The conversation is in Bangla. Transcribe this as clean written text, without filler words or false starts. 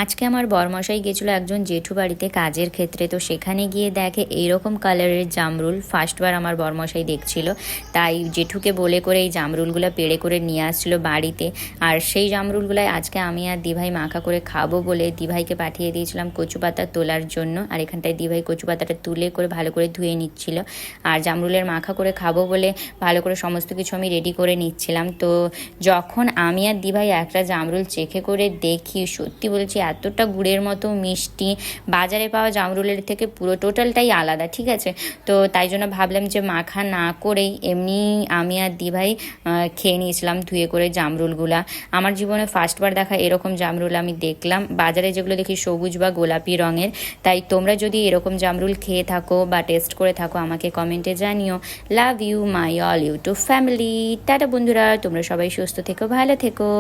আজকে আমার বরমশাই গেছিলো একজন জেঠু বাড়িতে কাজের ক্ষেত্রে, তো সেখানে গিয়ে দেখে এইরকম কালারের জামরুল ফার্স্টবার আমার বরমশাই দেখছিল। তাই জেঠুকে বলে করে এই জামরুলগুলো পেড়ে করে নিয়ে আসছিলো বাড়িতে। আর সেই জামরুলগুলাই আজকে আমি আর দিভাই মাখা করে খাবো বলে দিভাইকে পাঠিয়ে দিয়েছিলাম কচু পাতা তোলার জন্য। আর এখানটায় দিভাই কচু পাতাটা তুলে করে ভালো করে ধুয়ে নিচ্ছিল। আর জামরুলের মাখা করে খাবো বলে ভালো করে সমস্ত কিছু আমি রেডি করে নিচ্ছিলাম। তো যখন আমি আর দিভাই একটা জামরুল চেখে করে দেখি, সত্যি বলছি এতটা গুড়ের মতো মিষ্টি, বাজারে পাওয়া জামরুলের থেকে পুরো টোটালটাই আলাদা, ঠিক আছে। তো তাই জন্য ভাবলাম যে মাখা না করেই এমনি আমি আর দিভাই খেয়ে নিয়েছিলাম ধুয়ে করে জামরুলগুলা। আমার জীবনে ফার্স্টবার দেখা এরকম জামরুল আমি দেখলাম। বাজারে যেগুলো দেখি সবুজ বা গোলাপি রঙের। তাই তোমরা যদি এরকম জামরুল খেয়ে থাকো বা টেস্ট করে থাকো আমাকে কমেন্টে জানিও। Love you my all YouTube family. Tata বন্ধুরা, তোমরা সবাই সুস্থ থেকো, ভালো থেকো।